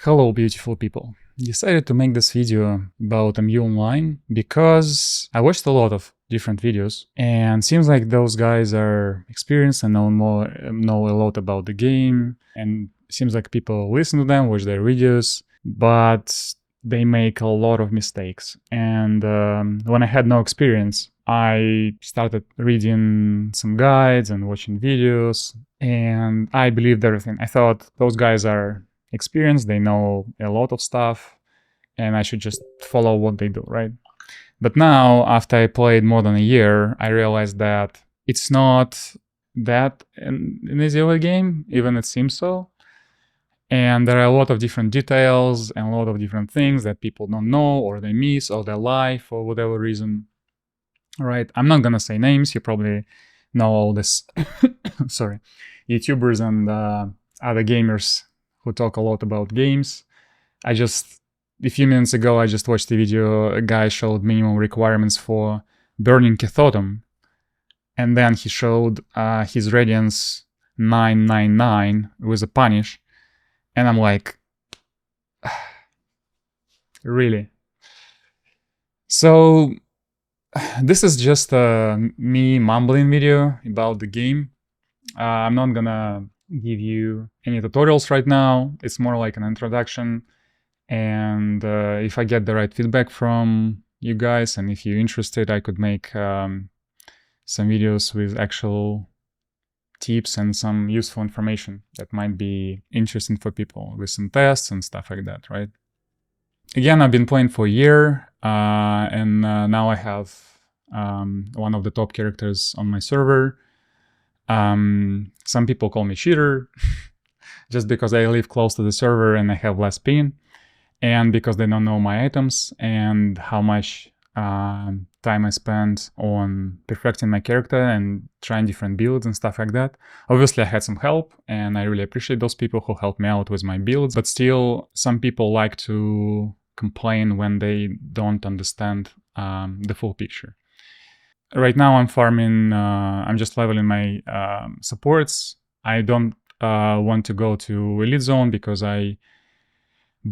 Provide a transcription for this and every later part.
Hello, beautiful people. Decided to make this video about MU Online because I watched a lot of different videos and seems like those guys are experienced and know a lot about the game, and seems like people listen to them, watch their videos, but they make a lot of mistakes. And when I had no experience, I started reading some guides and watching videos, and I believed everything. I thought those guys are experienced, they know a lot of stuff, and I should just follow what they do, right? But now, after I played more than a year, I realized that it's not that an easy of a game, even it seems so. And there are a lot of different details and a lot of different things that people don't know, or they miss, or they lie for whatever reason. All right, I'm not gonna say names. You probably know all this. Sorry, YouTubers and other gamers who talk a lot about games. A few minutes ago, I just watched a video. A guy showed minimum requirements for burning Cathodum, and then he showed his radiance 999 with a punish, and I'm like, really? So this is just a me mumbling video about the game. I'm not gonna give you any tutorials right now. It's more like an introduction. And if I get the right feedback from you guys, and if you're interested, I could make some videos with actual tips and some useful information that might be interesting for people, with some tests and stuff like that, right? Again, I've been playing for a year, and now I have one of the top characters on my server. Some people call me cheater just because I live close to the server and I have less ping, and because they don't know my items and how much time I spent on perfecting my character and trying different builds and stuff like that. Obviously, I had some help, and I really appreciate those people who helped me out with my builds, but still, some people like to complain when they don't understand the full picture. Right now I'm farming, I'm just leveling my supports. I don't want to go to Elite Zone because I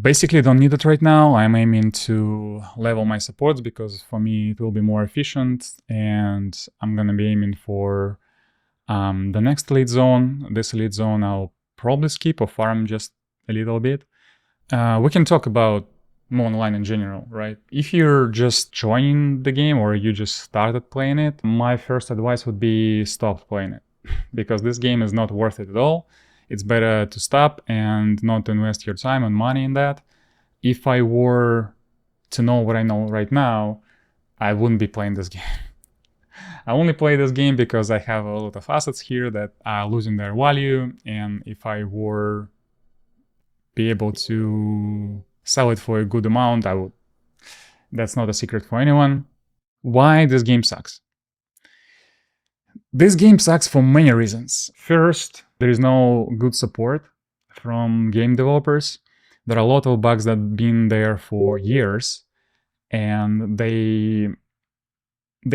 basically don't need it right now. I'm aiming to level my supports because for me it will be more efficient, and I'm gonna be aiming for the next Elite Zone. This Elite Zone I'll probably skip or farm just a little bit. We can talk about MU Online in general, right? If you're just joining the game or you just started playing it, my first advice would be stop playing it because this game is not worth it at all. It's better to stop and not to invest your time and money in that. If I were to know what I know right now, I wouldn't be playing this game. I only play this game because I have a lot of assets here that are losing their value, and if I were be able to sell it for a good amount, I would. That's not a secret for anyone. Why this game sucks? This game sucks for many reasons. First, there is no good support from game developers. There are a lot of bugs that have been there for years, and they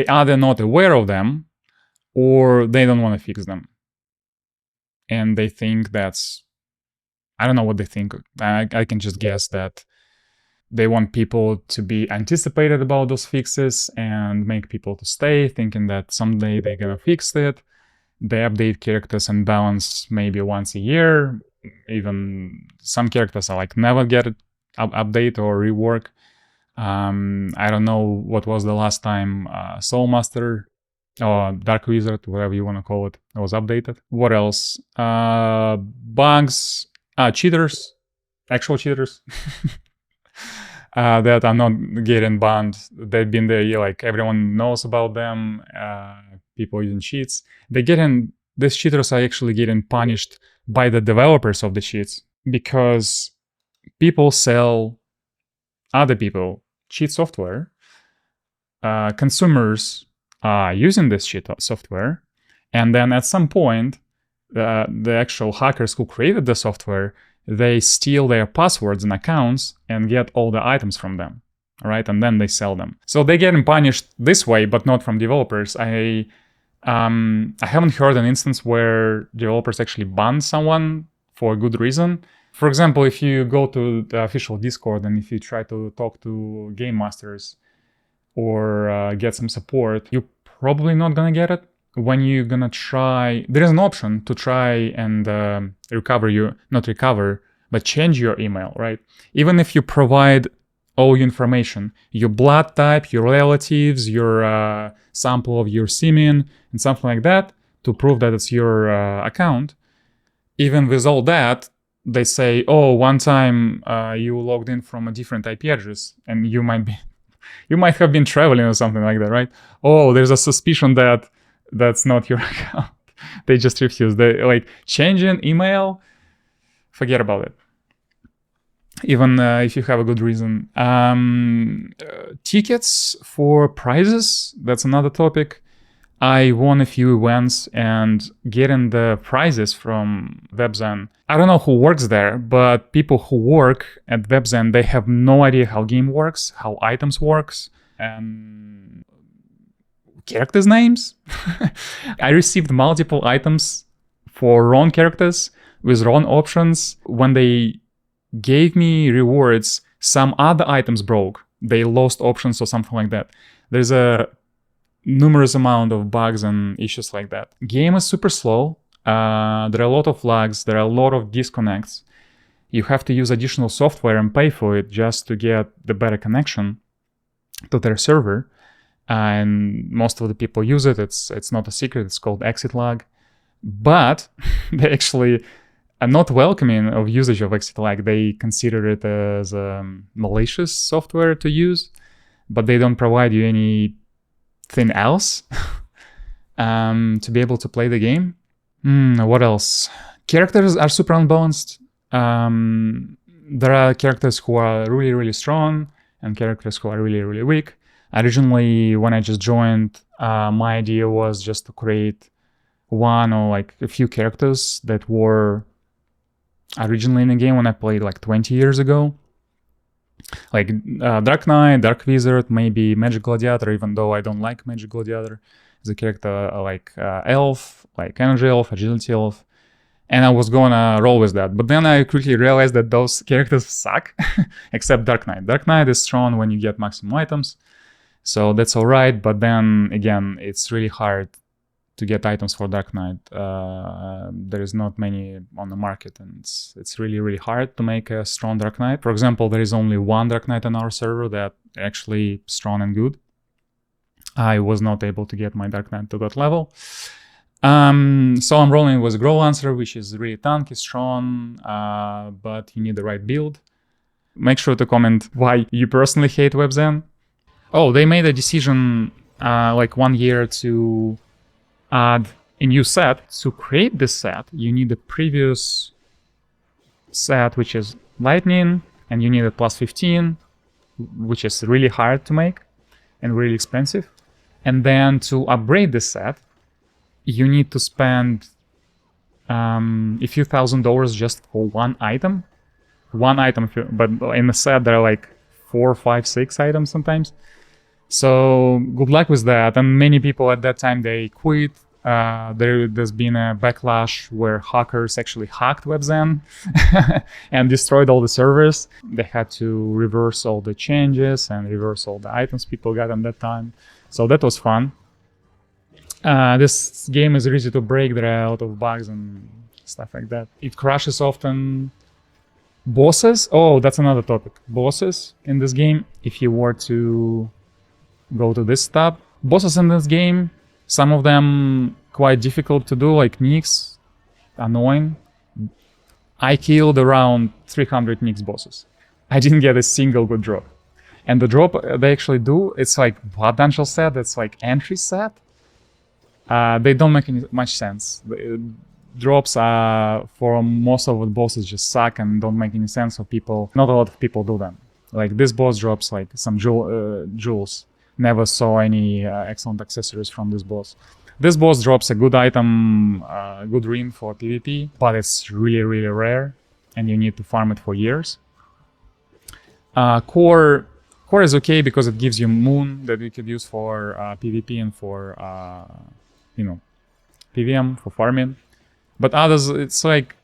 either not aware of them or they don't want to fix them. And they think that's, I don't know what they think. I can just guess that they want people to be anticipated about those fixes and make people to stay, thinking that someday they're gonna fix it. They update characters and balance maybe once a year. Even some characters are like never get it update or rework. I don't know what was the last time Soul Master or Dark Wizard, whatever you want to call it, was updated. What else? Bugs, cheaters, actual cheaters. That are not getting banned. They've been there, like everyone knows about them. People using cheats. These cheaters are actually getting punished by the developers of the cheats because people sell other people cheat software. Consumers are using this cheat software, and then at some point, the actual hackers who created the software, they steal their passwords and accounts and get all the items from them, right? And then they sell them. So they're getting punished this way, but not from developers. I haven't heard an instance where developers actually banned someone for a good reason. For example, if you go to the official Discord and if you try to talk to game masters or get some support, you're probably not gonna get it. When you're gonna try, there is an option to try and not recover, but change your email, right? Even if you provide all your information, your blood type, your relatives, your sample of your semen, and something like that, to prove that it's your account, even with all that, they say, oh, one time you logged in from a different IP address, and you might have been traveling or something like that, right? Oh, there's a suspicion that that's not your account. They just refuse. They like changing email, forget about it. Even if you have a good reason. Tickets for prizes, that's another topic. I won a few events and getting the prizes from WebZen. I don't know who works there, but people who work at WebZen, they have no idea how game works, how items works, and characters' names. I received multiple items for wrong characters with wrong options. When they gave me rewards, some other items broke. They lost options or something like that. There's a numerous amount of bugs and issues like that. Game is super slow. There are a lot of lags. There are a lot of disconnects. You have to use additional software and pay for it just to get the better connection to their server. And most of the people use it. It's not a secret. It's called exit lag. But they actually are not welcoming of usage of exit lag. They consider it as malicious software to use, but they don't provide you anything else to be able to play the game. What else? Characters are super unbalanced. There are characters who are really, really strong and characters who are really, really weak. Originally, when I just joined, my idea was just to create one or like a few characters that were originally in the game when I played like 20 years ago. Like Dark Knight, Dark Wizard, maybe Magic Gladiator, even though I don't like Magic Gladiator as a character, like Elf, like Energy Elf, Agility Elf. And I was gonna roll with that. But then I quickly realized that those characters suck, except Dark Knight. Dark Knight is strong when you get maximum items. So that's alright, but then again, it's really hard to get items for Dark Knight. There is not many on the market, and it's really, really hard to make a strong Dark Knight. For example, there is only one Dark Knight on our server that actually strong and good. I was not able to get my Dark Knight to that level. So I'm rolling with Grow Lancer, which is really tanky, strong, but you need the right build. Make sure to comment why you personally hate WebZen. Oh, they made a decision like 1 year to add a new set. To create this set, you need the previous set, which is Lightning, and you need a plus 15, which is really hard to make and really expensive. And then to upgrade this set, you need to spend a few $1,000s just for one item. One item, but in the set there are like 4, 5, 6 items sometimes. So good luck with that. And many people at that time, they quit. There's been a backlash where hackers actually hacked WebZen and destroyed all the servers. They had to reverse all the changes and reverse all the items people got at that time. So that was fun. This game is easy to break. There are a lot of bugs and stuff like that. It crashes often. Bosses, oh, that's another topic. Bosses in this game, if you were to go to this tab. Bosses in this game, some of them quite difficult to do, like Nyx, annoying. I killed around 300 Nyx bosses. I didn't get a single good drop. And the drop they actually do, it's like Blood Angel set, it's like entry set. They don't make much sense. The drops for most of the bosses just suck and don't make any sense for people. Not a lot of people do them. Like this boss drops like some jewels. Never saw any excellent accessories from this boss. This boss drops a good item, good ring for PvP, but it's really, really rare and you need to farm it for years. Core is okay because it gives you moon that you could use for PvP and for, PVM, for farming. But others, it's like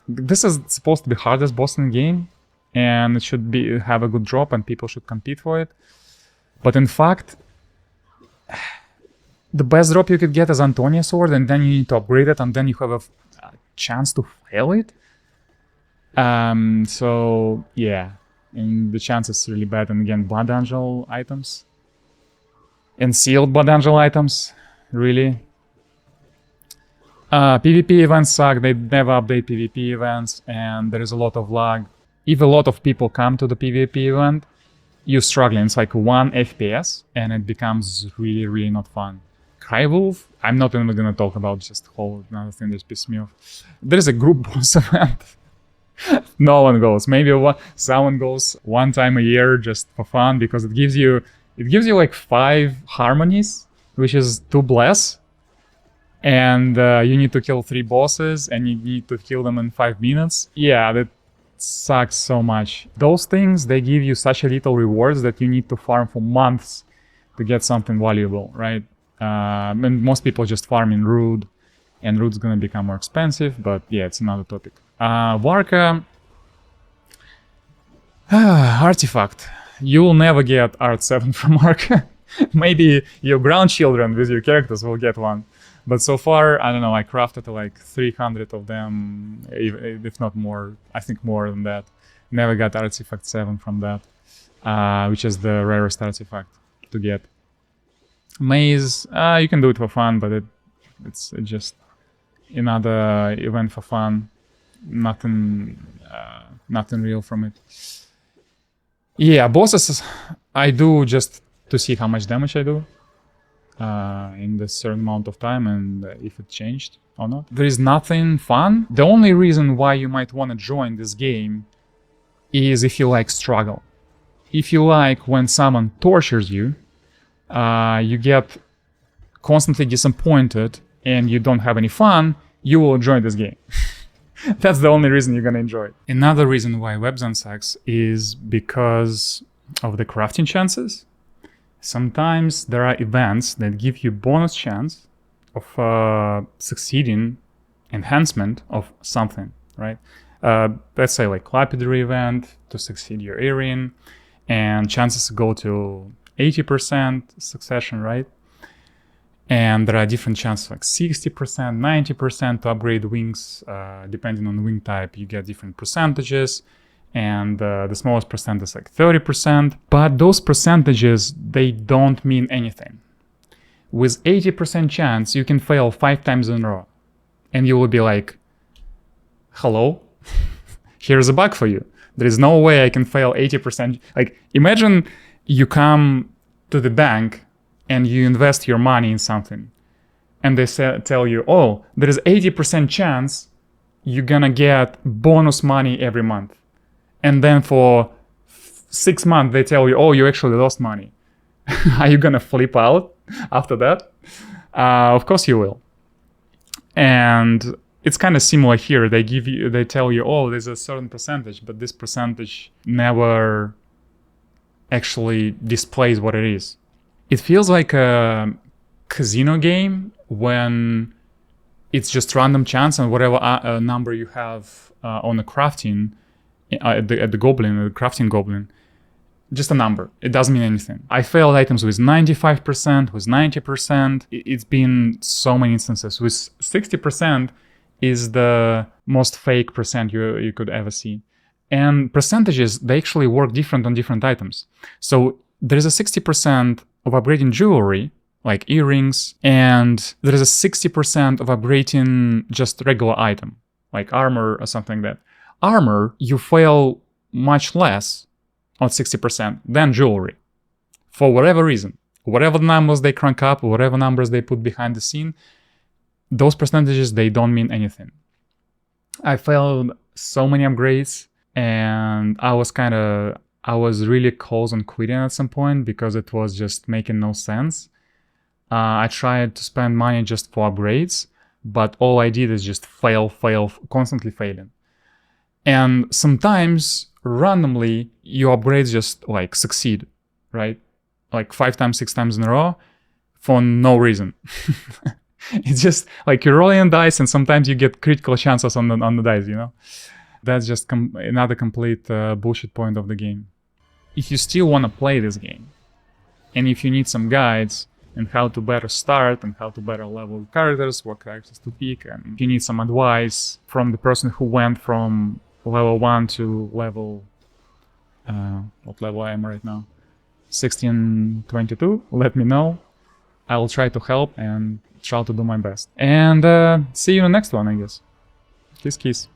This is supposed to be hardest boss in the game, and it should have a good drop, and people should compete for it. But in fact, the best drop you could get is Antonia Sword, and then you need to upgrade it, and then you have a chance to fail it. So yeah, and the chance is really bad. And again, Blood Angel items and sealed Blood Angel items, really. PvP events suck. They never update PvP events, and there is a lot of lag. If a lot of people come to the PvP event, you're struggling. It's like 1 FPS, and it becomes really, really not fun. Crywolf, I'm not even gonna talk about, just whole another thing that pisses me off. There is a group boss event. No one goes. Maybe someone goes one time a year just for fun, because it gives you like 5 harmonies, which is 2 bless, and you need to kill 3 bosses, and you need to kill them in 5 minutes. Yeah, that sucks so much. Those things, they give you such a little rewards that you need to farm for months to get something valuable, right? And most people just farm in Root, and Root's gonna become more expensive, but yeah, it's another topic. Varka, artifact. You will never get Art 7 from Varka. Maybe your grandchildren with your characters will get one. But so far, I don't know, I crafted like 300 of them, if not more, I think more than that. Never got Artifact 7 from that, which is the rarest artifact to get. Maze, you can do it for fun, but it's just another event for fun. Nothing real from it. Yeah, bosses I do just to see how much damage I do in this certain amount of time, and if it changed or not. There is nothing fun. The only reason why you might want to join this game is if you like struggle. If you like when someone tortures you, you get constantly disappointed and you don't have any fun, you will enjoy this game. That's the only reason you're gonna enjoy it. Another reason why Webzone sucks is because of the crafting chances. Sometimes there are events that give you bonus chance of succeeding enhancement of something, right? Let's say like Lapidary event to succeed your Aryan, and chances go to 80% succession, right? And there are different chances like 60%, 90% to upgrade wings. Depending on wing type, you get different percentages. And the smallest percent is like 30%. But those percentages, they don't mean anything. With 80% chance, you can fail 5 times in a row. And you will be like, hello? Here's a bug for you. There is no way I can fail 80%. Like, imagine you come to the bank and you invest your money in something. And they tell you, oh, there is 80% chance you're gonna get bonus money every month. And then for 6 months, they tell you, oh, you actually lost money. Are you gonna flip out after that? Of course you will. And it's kind of similar here. They tell you, oh, there's a certain percentage, but this percentage never actually displays what it is. It feels like a casino game when it's just random chance, and whatever number you have on the crafting at the crafting goblin, just a number. It doesn't mean anything. I failed items with 95%, with 90%. It's been so many instances. With 60% is the most fake percent you could ever see. And percentages, they actually work different on different items. So there is a 60% of upgrading jewelry, like earrings, and there is a 60% of upgrading just regular item, like armor or something like that. Armor, you fail much less on 60% than jewelry, for whatever reason. Whatever numbers they crank up, whatever numbers they put behind the scene, those percentages, they don't mean anything. I failed so many upgrades, and I was really close on quitting at some point because it was just making no sense. I tried to spend money just for upgrades, but all I did is just fail, constantly failing. And sometimes, randomly, your upgrades just like succeed, right? Like 5 times, 6 times in a row for no reason. It's just like you're rolling dice, and sometimes you get critical chances on the dice, you know? That's just another complete bullshit point of the game. If you still want to play this game, and if you need some guides on how to better start and how to better level characters, what characters to pick, and if you need some advice from the person who went from level 1 to level... what level I am right now? 1622, let me know. I will try to help and try to do my best. And see you in the next one, I guess. Kiss, kiss.